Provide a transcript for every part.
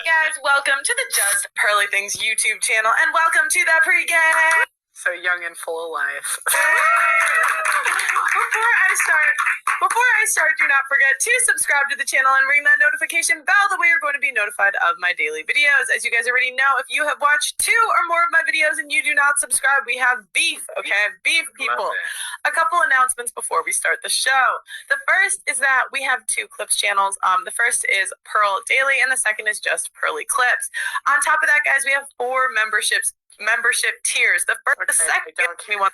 Guys, welcome to the Just Pearly Things YouTube channel, and welcome to the pregame. So young and full of life. Before I start, do not forget to subscribe to the channel and ring that notification bell. That way you're going to be notified of my daily videos. As you guys already know, if you have watched 2 or more of my videos and you do not subscribe, we have beef, okay? Beef, people. A couple announcements before we start the show. The first is that we have 2 clips channels. The first is Pearl Daily, and the second is just Pearly Clips. On top of that, guys, we have 4 membership tiers. The second, don't give me one.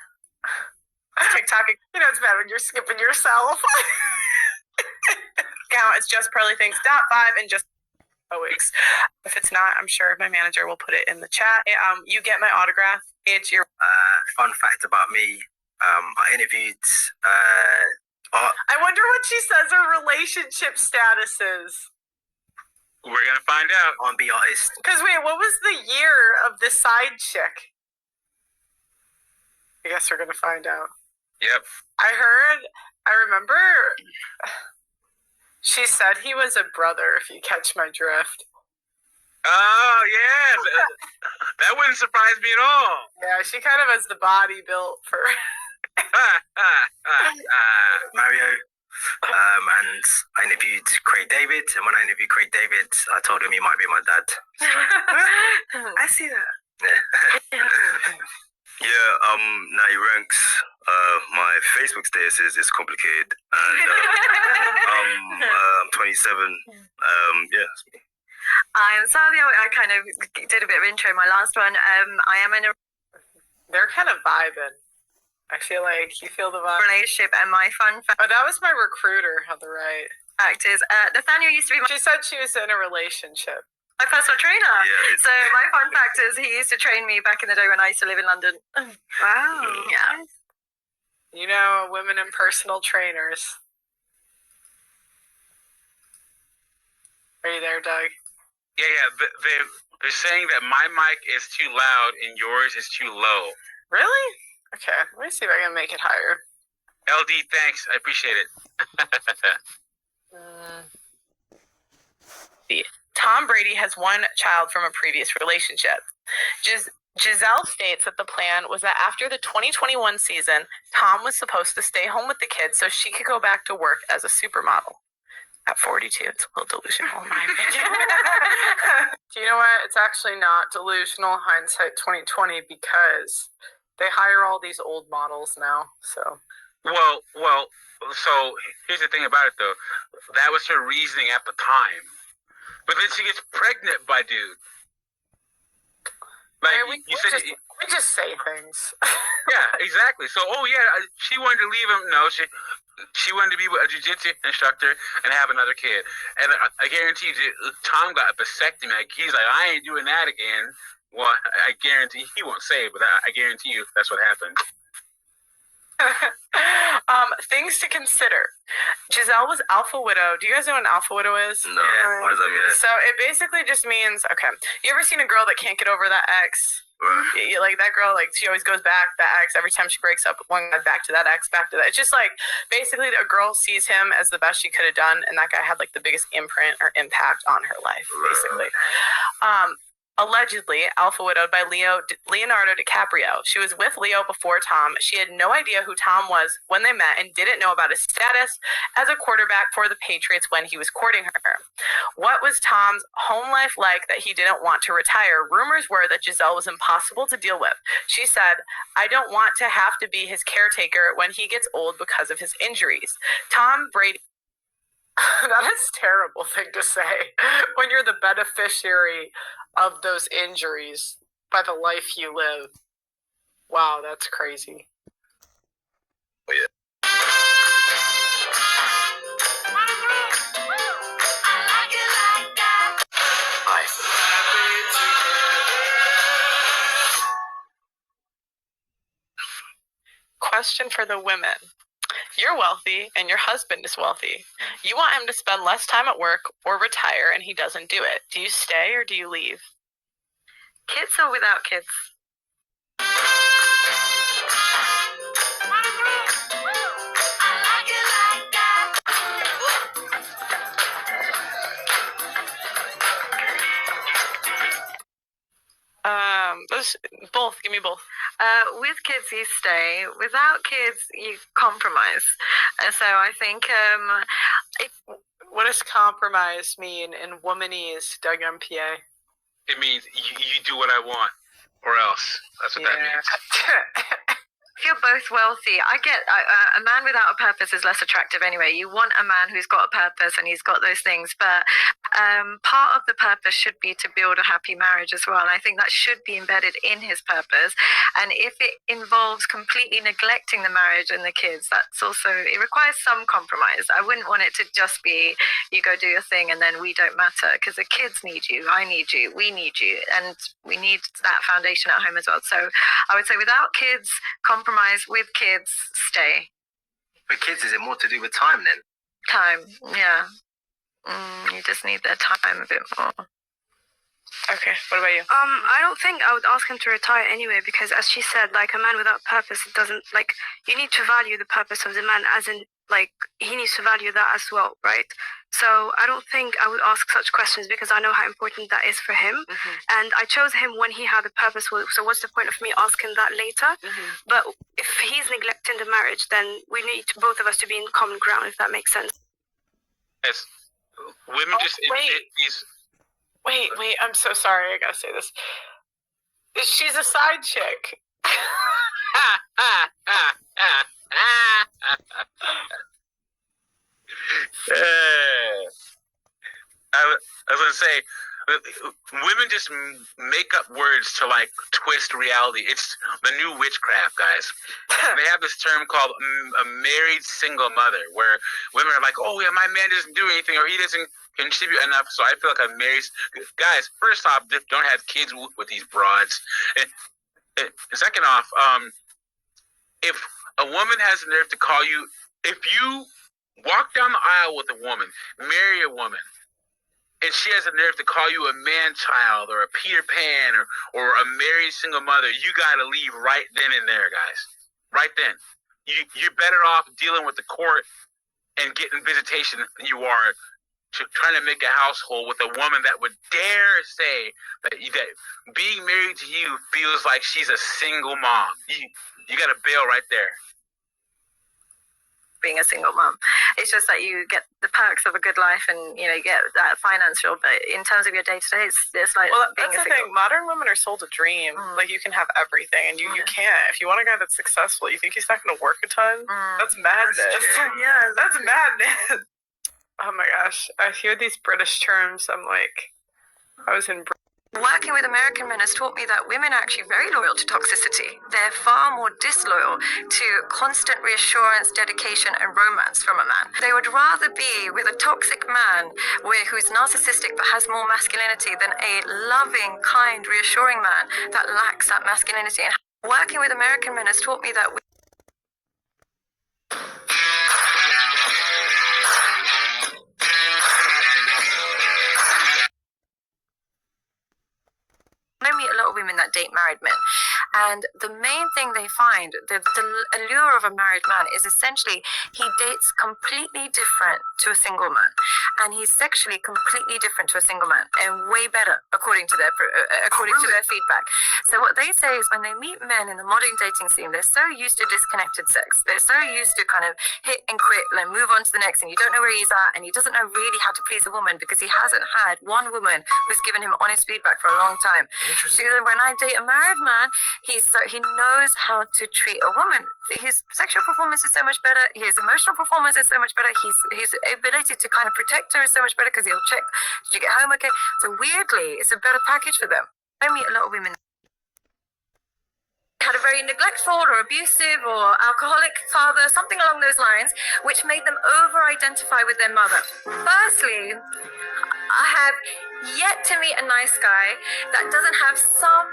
TikTok. You know it's bad when you're skipping yourself. Account it's just Pearly Things .5 and just weeks. If it's not, I'm sure my manager will put it in the chat. You get my autograph. It's your fun fact about me. I interviewed. I wonder what she says her relationship status is. We're gonna find out. On Be Artist. Because wait, what was the year of the side chick? I guess we're gonna find out. Yep. I remember she said he was a brother, if you catch my drift. Oh, yeah. That wouldn't surprise me at all. Yeah, she kind of has the body built for Mario. And I interviewed Craig David, and when I interviewed Craig David, I told him he might be my dad. I see that. Yeah. Now he ranks. My Facebook status is complicated, and I'm 27. Yeah. I'm Sadia. I kind of did a bit of intro in my last one. I am in a They're kind of vibing. I feel like you feel the vibe. relationship, and my fun Oh, that was my recruiter on the right. fact is Nathaniel used to be She said she was in a relationship. my personal trainer. Yeah, So my fun fact is he used to train me back in the day when I used to live in London. Wow. Yeah. You know, women and personal trainers. Are you there, Doug? Yeah. They're saying that my mic is too loud and yours is too low. Really? Okay, let me see if I can make it higher. LD, thanks. I appreciate it. Tom Brady has 1 child from a previous relationship. Giselle states that the plan was that after the 2021 season, Tom was supposed to stay home with the kids so she could go back to work as a supermodel. At 42, it's a little delusional in my opinion. Do you know what? It's actually not delusional hindsight 2020 because they hire all these old models now. So Well, so here's the thing about it, though. That was her reasoning at the time. But then she gets pregnant by dude. Like, we you said... just say things. Yeah, exactly. So, she wanted to leave him. No, she wanted to be a jiu-jitsu instructor and have another kid. And I guarantee you, Tom got a vasectomy. Like, he's like, I ain't doing that again. Well, I guarantee he won't say it, but I guarantee you that's what happened. Things to consider. Giselle was alpha widow. Do you guys know what an alpha widow is? No. What does that mean? So it basically just means, okay, you ever seen a girl that can't get over that ex? Like that girl, like she always goes back that ex every time she breaks up with one guy, back to that ex, back to that. It's just like basically a girl sees him as the best she could have done, and that guy had like the biggest imprint or impact on her life, basically. Allegedly alpha widowed by Leonardo DiCaprio. She was with Leo before Tom. She had no idea who Tom was when they met and didn't know about his status as a quarterback for the Patriots when he was courting her. What was Tom's home life like that he didn't want to retire? Rumors were that Giselle was impossible to deal with. She said, I don't want to have to be his caretaker when he gets old because of his injuries. Tom Brady. That is a terrible thing to say when you're the beneficiary of those injuries by the life you live. Wow, that's crazy. Oh, yeah. Hi. Question for the women. You're wealthy and your husband is wealthy. You want him to spend less time at work or retire and he doesn't do it. Do you stay or do you leave? Kids or without kids? Just both. Give me both. With kids, you stay. Without kids, you compromise. So I think What does compromise mean in womanese, Doug MPA? It means you do what I want, or else. That's what that means. if you're both wealthy, I get a man without a purpose is less attractive anyway. You want a man who's got a purpose and he's got those things, but part of the purpose should be to build a happy marriage as well. And I think that should be embedded in his purpose. And if it involves completely neglecting the marriage and the kids, that's also, it requires some compromise. I wouldn't want it to just be, you go do your thing and then we don't matter, because the kids need you, I need you, we need you, and we need that foundation at home as well. So I would say without kids, compromise. With kids, stay. With kids, is it more to do with time then? Time, yeah. You just need their time a bit more. Okay, what about you? I don't think I would ask him to retire anyway, because as she said, like, a man without purpose, it doesn't, like, you need to value the purpose of the man, as in, like, he needs to value that as well, right? So I don't think I would ask such questions, because I know how important that is for him. Mm-hmm. And I chose him when he had a purpose. So what's the point of me asking that later? Mm-hmm. But if he's neglecting the marriage, then we need to, both of us to be in common ground, if that makes sense. Yes. Women just inject these. Wait, I'm so sorry. I gotta say this. She's a side chick. I was gonna say, women just make up words to like twist reality. It's the new witchcraft, guys. They have this term called a married single mother, where women are like, "Oh yeah, my man doesn't do anything, or he doesn't contribute enough, so I feel like I'm married." Guys, first off, don't have kids with these broads. And second off, if a woman has the nerve to call you, if you walk down the aisle with a woman, marry a woman, and she has the nerve to call you a man-child or a Peter Pan or a married single mother, you got to leave right then and there, guys. Right then. You're better off dealing with the court and getting visitation than you are trying to make a household with a woman that would dare say that being married to you feels like she's a single mom. You got to bail right there. Being a single mom, it's just that you get the perks of a good life, and you get that financial. But in terms of your day to day, it's like, well, being that's a the single. thing. Modern women are sold a dream. Like, you can have everything, and you can't. If you want a guy that's successful, you think he's not going to work a ton? That's madness. That's madness. Oh my gosh, I hear these British terms. I'm like, I was in. Working with American men has taught me that women are actually very loyal to toxicity. They're far more disloyal to constant reassurance, dedication, and romance from a man. They would rather be with a toxic man who's narcissistic but has more masculinity than a loving, kind, reassuring man that lacks that masculinity. And working with American men has taught me that I meet a lot of women that date married men, and the main thing they find, the allure of a married man is essentially he dates completely different to a single man, and he's sexually completely different to a single man, and way better according to their feedback. So what they say is, when they meet men in the modern dating scene, they're so used to disconnected sex, they're so used to kind of hit and quit, like move on to the next, and you don't know where he's at, and he doesn't know really how to please a woman because he hasn't had one woman who's given him honest feedback for a long time. So when I date a married man, he knows how to treat a woman. His sexual performance is so much better. His emotional performance is so much better. His ability to kind of protect her is so much better, because he'll check, did you get home okay? So weirdly, it's a better package for them. I meet a lot of women had a very neglectful or abusive or alcoholic father, something along those lines, which made them over-identify with their mother. Firstly, I have yet to meet a nice guy that doesn't have some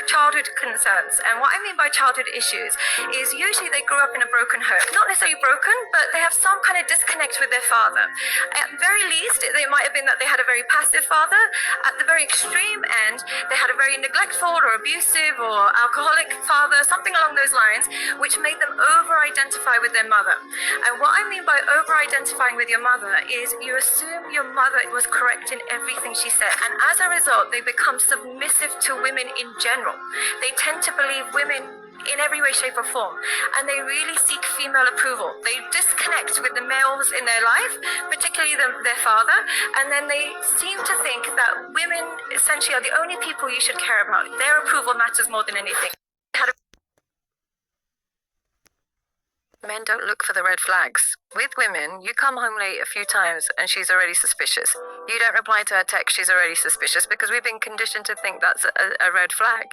childhood concerns. And what I mean by childhood issues is usually they grew up in a broken home. Not necessarily broken, but they have some kind of disconnect with their father. At very least, it might have been that they had a very passive father. At the very extreme end, they had a very neglectful or abusive or alcoholic father, something along those lines, which made them over-identify with their mother. And what I mean by over-identifying with your mother is you assume your mother was correct in everything she said. And as a result, they become submissive to women in general. general. They tend to believe women in every way, shape or form, and they really seek female approval. They disconnect with the males in their life, particularly their father, and then they seem to think that women essentially are the only people you should care about. Their approval matters more than anything. Men don't look for the red flags. With women, you come home late a few times and she's already suspicious. You don't reply to her text, she's already suspicious, because we've been conditioned to think that's a red flag.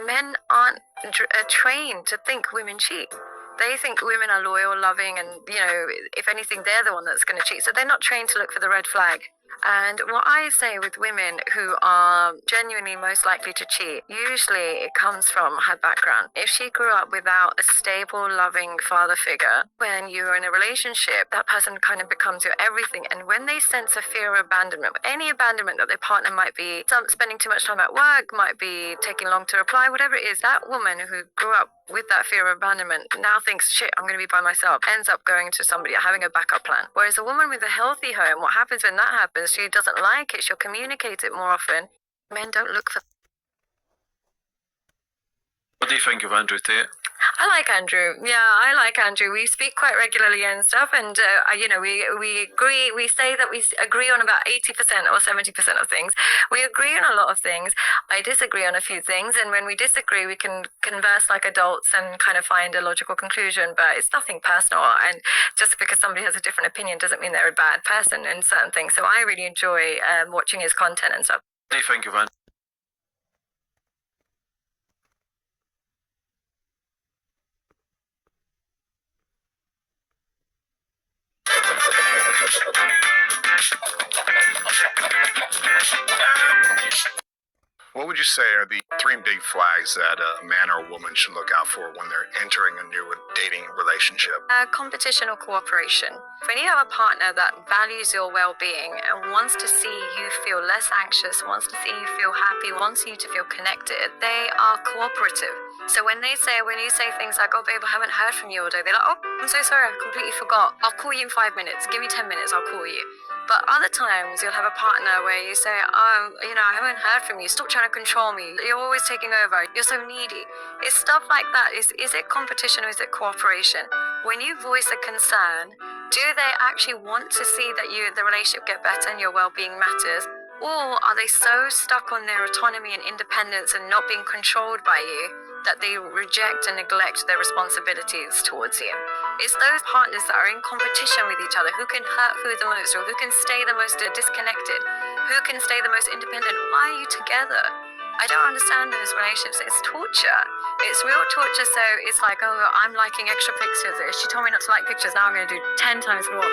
Men aren't trained to think women cheat. They think women are loyal, loving, and, if anything, they're the one that's going to cheat. So they're not trained to look for the red flag. And what I say with women who are genuinely most likely to cheat, usually it comes from her background. If she grew up without a stable, loving father figure, when you're in a relationship, that person kind of becomes your everything. And when they sense a fear of abandonment, any abandonment that their partner might be spending too much time at work, might be taking long to reply, whatever it is, that woman who grew up with that fear of abandonment now thinks, shit, I'm going to be by myself, ends up going to somebody, having a backup plan. Whereas a woman with a healthy home, what happens when that happens, she doesn't like it, she'll communicate it more often. Men don't look for... What do you think of Andrew Tate? I like Andrew. Yeah, I like Andrew. We speak quite regularly and stuff, and we agree. We say that we agree on about 80% or 70% of things. We agree on a lot of things. I disagree on a few things, and when we disagree, we can converse like adults and kind of find a logical conclusion. But it's nothing personal, and just because somebody has a different opinion doesn't mean they're a bad person in certain things. So I really enjoy watching his content and stuff. What do you think of Andrew? What would you say are the 3 big flags that a man or a woman should look out for when they're entering a new dating relationship? Competition or cooperation. When you have a partner that values your well-being and wants to see you feel less anxious, wants to see you feel happy, wants you to feel connected, they are cooperative. So when you say things like, oh babe, I haven't heard from you all day, they're like, oh, I'm so sorry, I completely forgot. I'll call you in 5 minutes. Give me 10 minutes, I'll call you. But other times you'll have a partner where you say, oh, I haven't heard from you. Stop trying to control me. You're always taking over. You're so needy. It's stuff like that. Is it competition or is it cooperation? When you voice a concern, do they actually want to see that the relationship get better and your well-being matters? Or are they so stuck on their autonomy and independence and not being controlled by you that they reject and neglect their responsibilities towards you? It's those partners that are in competition with each other who can hurt who the most, or who can stay the most disconnected, who can stay the most independent. Why are you together? I don't understand those relationships. It's torture. It's real torture. So it's like, oh, I'm liking extra pictures. She told me not to like pictures. Now I'm going to do 10 times more.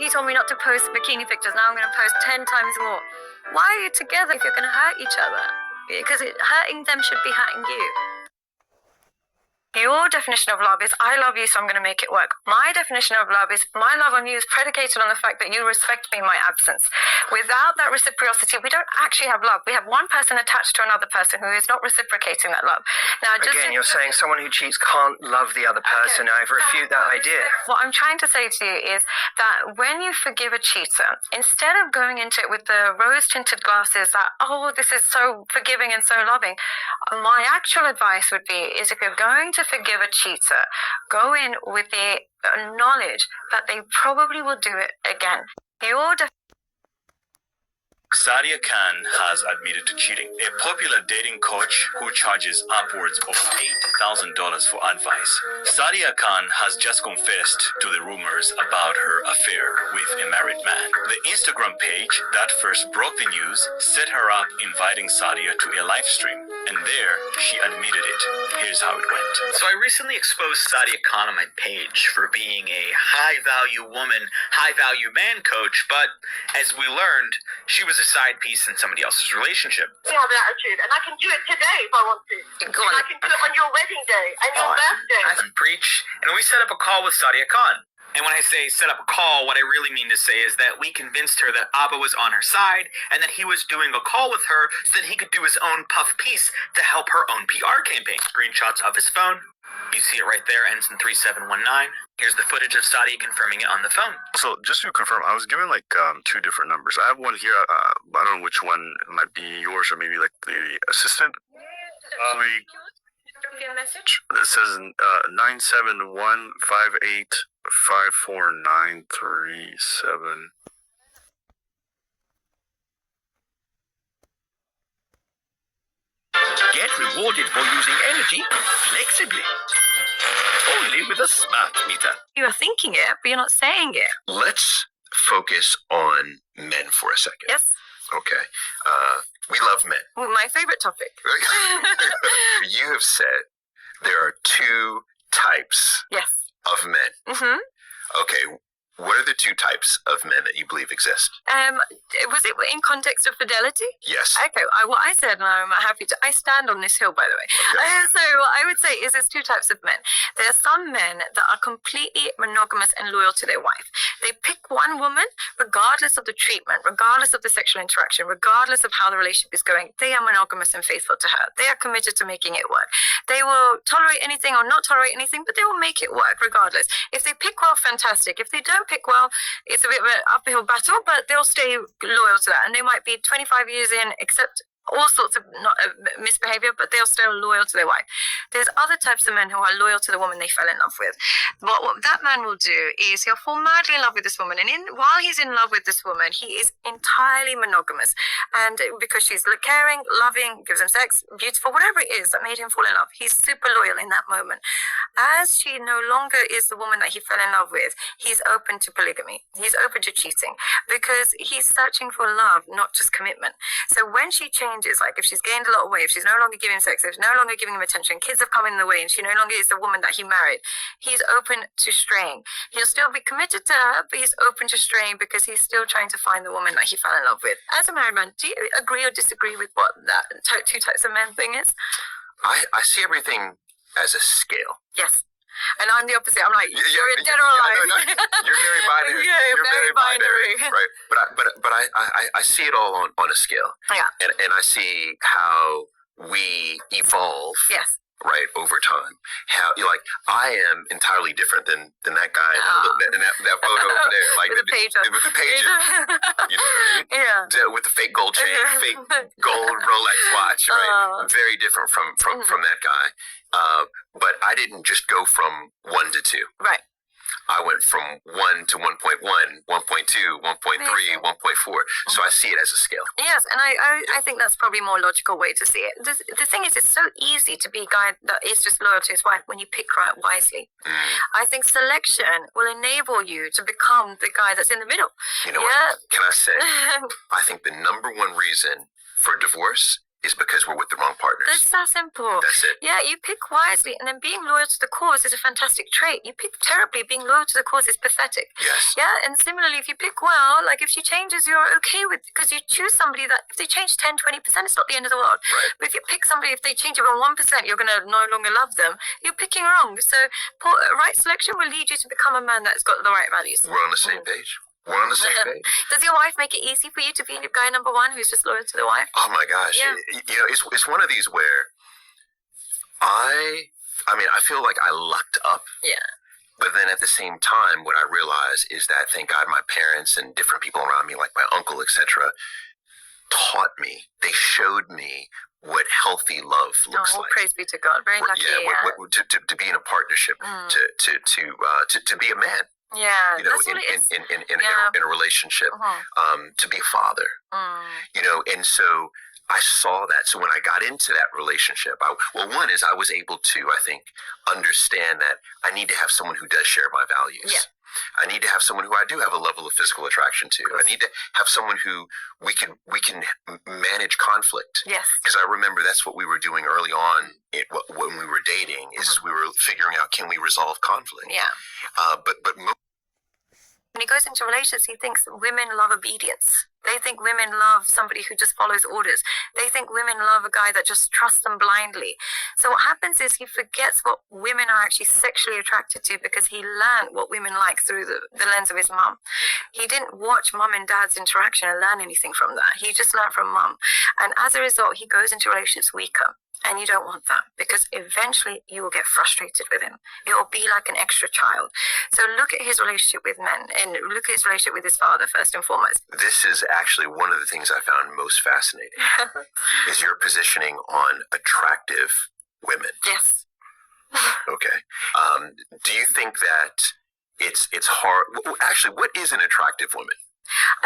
He told me not to post bikini pictures. Now I'm going to post 10 times more. Why are you together if you're going to hurt each other? Because hurting them should be hurting you. Your definition of love is, I love you, so I'm going to make it work. My definition of love is, my love on you is predicated on the fact that you respect me in my absence. Without that reciprocity, we don't actually have love. We have one person attached to another person who is not reciprocating that love. Now, you're saying someone who cheats can't love the other person. Okay. I refute that idea. What I'm trying to say to you is that when you forgive a cheater, instead of going into it with the rose-tinted glasses that, oh, this is so forgiving and so loving, my actual advice would be is if you're going to forgive a cheater, go in with the knowledge that they probably will do it again. Sadia Khan has admitted to cheating. A popular dating coach who charges upwards of $8,000 for advice. Sadia Khan has just confessed to the rumors about her affair with a married man. The Instagram page that first broke the news set her up inviting Sadia to a live stream, and there she admitted it. Here's how it went. So I recently exposed Sadia Khan on my page for being a high-value woman, high-value man coach, but as we learned, she was a side piece in somebody else's relationship. I have an attitude, and I can do it today if I want to. Go on. I can do it on your wedding day and your birthday. And preach. And we set up a call with Sadia Khan. And when I say set up a call, what I really mean to say is that we convinced her that Abba was on her side and that he was doing a call with her so that he could do his own puff piece to help her own PR campaign. Screenshots of his phone. You see it right there, ends in 3719. Here's the footage of Sadia confirming it on the phone. So just to confirm, I was given like 2 different numbers. I have one here. I don't know which one might be yours or maybe like the assistant. Drop you a message. It says 97158544937. Get rewarded for using energy flexibly. Only with a smart meter. You are thinking it, but you're not saying it. Let's focus on men for a second. Yes. Okay. We love men. Well, my favorite topic. You have said there are two types Yes. of men. Mm-hmm. Okay. What are the two types of men that you believe exist? Was it in context of fidelity? Yes. Okay, what I said, and I'm happy to, I stand on this hill, by the way. Okay. So what I would say is there's two types of men. There are some men that are completely monogamous and loyal to their wife. They pick one woman, regardless of the treatment, regardless of the sexual interaction, regardless of how the relationship is going. They are monogamous and faithful to her. They are committed to making it work. They will tolerate anything or not tolerate anything, but they will make it work regardless. If they pick well, fantastic. If they don't pick well, it's a bit of an uphill battle, but they'll stay loyal to that. And they might be 25 years in, accept all sorts of misbehavior, but they'll stay loyal to their wife. There's other types of men who are loyal to the woman they fell in love with. But what that man will do is he'll fall madly in love with this woman, and while he's in love with this woman, he is entirely monogamous. And because she's caring, loving, gives him sex, beautiful, whatever it is that made him fall in love, he's super loyal in that moment. As she no longer is the woman that he fell in love with, he's open to polygamy. He's open to cheating because he's searching for love, not just commitment. So when she changes, like if she's gained a lot of weight, if she's no longer giving him sex, if she's no longer giving him attention, kids have come in the way, and she no longer is the woman that he married, he's open to straying. He'll still be committed to her, but he's open to straying because he's still trying to find the woman that he fell in love with. As a married man, do you agree or disagree with what that two types of men thing is? I see everything as a scale. Yes. And I'm the opposite. I'm like, you're dead or alive. No, you're very binary. Yeah, you're very binary. Right. But I see it all on a scale. Yeah. And I see how we evolve. Yes. Right, over time. How like I am entirely different than that guy in that photo over there. Like with the pager. With the pager. You know what I mean? Yeah. With the fake gold chain, fake gold Rolex watch, right? I'm very different from that guy. But I didn't just go from 1 to 2. Right. I went from 1 to 1.1, 1.2, 1.3, 1.4. So I see it as a scale. Yes, and I think that's probably a more logical way to see it. The thing is, it's so easy to be a guy that is just loyal to his wife when you pick right wisely. I think selection will enable you to become the guy that's in the middle. You know what? Can I say? I think the number one reason for divorce is because we're with the wrong partners. That's that simple. That's it. Yeah, you pick wisely, and then being loyal to the cause is a fantastic trait. You pick terribly, being loyal to the cause is pathetic. Yes. Yeah, and similarly, if you pick well, like if she changes, you're okay with, because you choose somebody that, if they change 10, 20%, it's not the end of the world. Right. But if you pick somebody, if they change even 1%, you're going to no longer love them. You're picking wrong. So right selection will lead you to become a man that's got the right values. We're on the same page. We're on the same page. Does your wife make it easy for you to be guy number one who's just loyal to the wife? Oh my gosh. Yeah. You know, it's one of these where I feel like I lucked up. Yeah. But then at the same time, what I realize is that, thank God, my parents and different people around me, like my uncle, etc., taught me. They showed me what healthy love looks like. Praise be to God. Very lucky. Yeah. To be in a partnership, to be a man. Yeah, you know, that's what it is. In a relationship, to be a father. You know, and so I saw that. So when I got into that relationship, one is I was able to, I think, understand that I need to have someone who does share my values. Yeah. I need to have someone who I do have a level of physical attraction to. I need to have someone who we can manage conflict. Yes. Because I remember that's what we were doing early on when we were dating. Is we were figuring out, can we resolve conflict? Yeah. But when he goes into relationships, he thinks women love obedience. They think women love somebody who just follows orders. They think women love a guy that just trusts them blindly. So what happens is he forgets what women are actually sexually attracted to, because he learned what women like through the lens of his mum. He didn't watch mum and dad's interaction and learn anything from that. He just learned from mum. And as a result, he goes into relationships weaker. And you don't want that, because eventually you will get frustrated with him. It will be like an extra child. So look at his relationship with men, and look at his relationship with his father first and foremost. This is actually one of the things I found most fascinating is your positioning on attractive women. Yes. Okay. Do you think that it's hard? Actually, what is an attractive woman?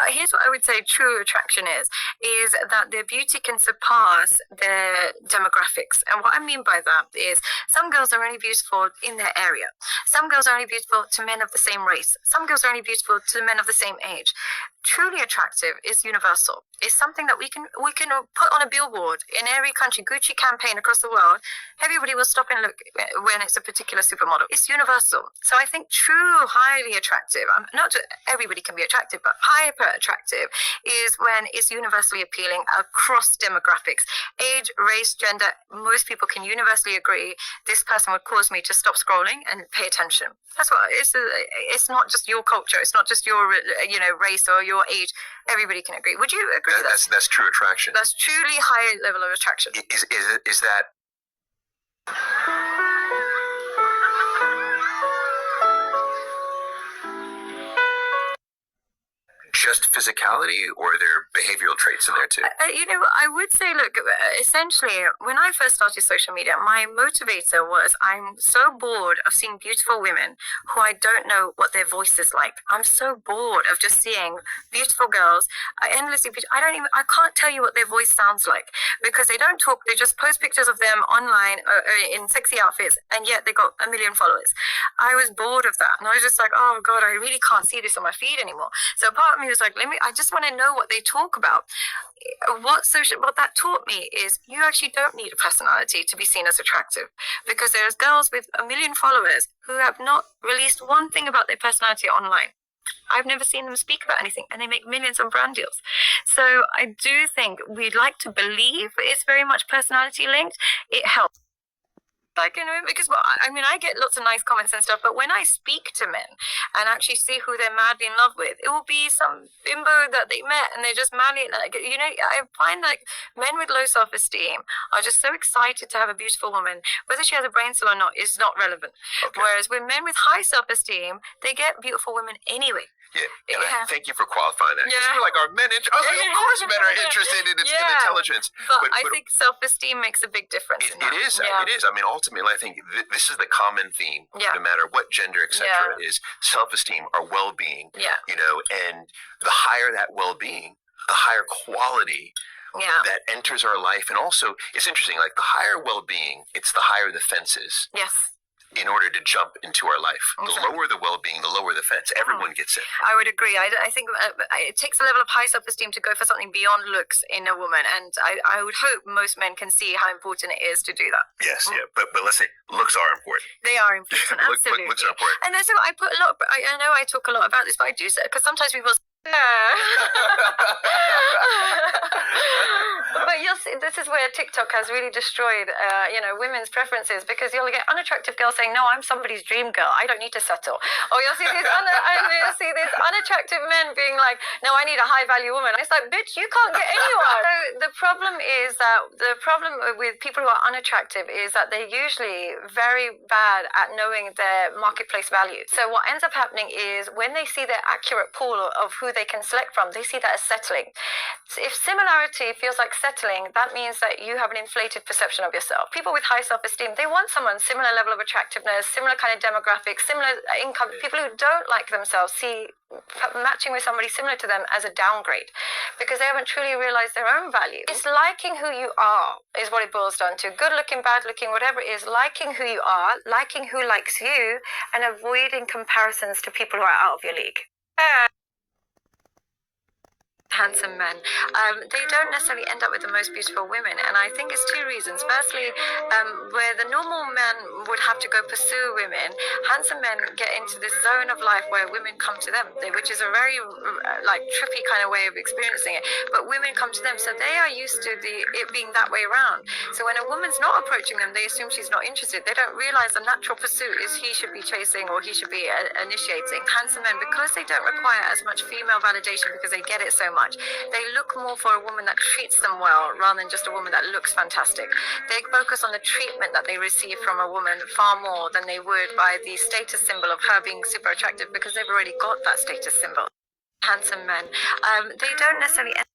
Here's what I would say true attraction is that their beauty can surpass their demographics. And what I mean by that is some girls are only beautiful in their area. Some girls are only beautiful to men of the same race. Some girls are only beautiful to men of the same age. Truly attractive is universal. It's something that we can put on a billboard in every country, Gucci campaign across the world. Everybody will stop and look when it's a particular supermodel. It's universal. So I think true, highly attractive, not everybody can be attractive, but hyper attractive is when it's universally appealing across demographics. Age, race, gender, most people can universally agree this person would cause me to stop scrolling and pay attention. That's what it's not just your culture. It's not just your race or your age. Everybody can agree. Would you agree? That's true attraction. That's truly high level of attraction. Is that? Just physicality, or are there behavioral traits in there too? I would say, look, essentially, when I first started social media, my motivator was I'm so bored of seeing beautiful women who I don't know what their voice is like. I'm so bored of just seeing beautiful girls, endlessly beautiful. I can't tell you what their voice sounds like because they don't talk. They just post pictures of them online in sexy outfits, and yet they got 1 million followers. I was bored of that, and I was just like, oh God, I really can't see this on my feed anymore. So part of me was like, I just want to know what they talk about. What that taught me is you actually don't need a personality to be seen as attractive, because there's girls with 1 million followers who have not released one thing about their personality online. I've never seen them speak about anything, and they make millions on brand deals. So I do think we'd like to believe it's very much personality linked. It helps. Because I get lots of nice comments and stuff, but when I speak to men and actually see who they're madly in love with, it will be some bimbo that they met and they're just madly, I find like men with low self-esteem are just so excited to have a beautiful woman. Whether she has a brain cell or not is not relevant. Okay. Whereas with men with high self-esteem, they get beautiful women anyway. Yeah. Thank you for qualifying that. Because you were like, our men, I was like, of course men are interested in intelligence. But I think self-esteem makes a big difference. It is. I mean, ultimately, I think this is the common theme, no matter what gender, etc., is self-esteem or well-being. Yeah. And the higher that well-being, the higher quality that enters our life. And also, it's interesting, like the higher well-being, it's the higher the fences. Yes. In order to jump into our life. The lower the well-being, the lower the fence. Everyone gets it. I would agree. I think it takes a level of high self-esteem to go for something beyond looks in a woman, and I would hope most men can see how important it is to do that. Yes, but let's say looks are important. They are important, absolutely. Looks are important. And so I put a lot. I know I talk a lot about this, but I do say because sometimes people. But you'll see, this is where TikTok has really destroyed, women's preferences, because you'll get unattractive girls saying, "No, I'm somebody's dream girl. I don't need to settle." Or you'll see these unattractive men being like, "No, I need a high-value woman." And it's like, bitch, you can't get anyone. So the problem with people who are unattractive is that they're usually very bad at knowing their marketplace value. So what ends up happening is when they see their accurate pool of who they can select from, they see that as settling. So if similarity feels like settling, that means that you have an inflated perception of yourself. People with high self-esteem, they want someone similar level of attractiveness, similar kind of demographics, similar income. People who don't like themselves see matching with somebody similar to them as a downgrade because they haven't truly realized their own value. It's liking who you are is what it boils down to. Good looking, bad looking, whatever it is, liking who you are, liking who likes you, and avoiding comparisons to people who are out of your league. Handsome men, they don't necessarily end up with the most beautiful women, and I think it's two reasons. Firstly, where the normal men would have to go pursue women, handsome men get into this zone of life where women come to them, which is a very trippy kind of way of experiencing it, but women come to them, so they are used to it being that way around. So when a woman's not approaching them, they assume she's not interested. They don't realize the natural pursuit is he should be chasing or he should be initiating. Handsome men, because they don't require as much female validation because they get it so much, they look more for a woman that treats them well rather than just a woman that looks fantastic. They focus on the treatment that they receive from a woman far more than they would by the status symbol of her being super attractive because they've already got that status symbol. handsome men, they don't necessarily end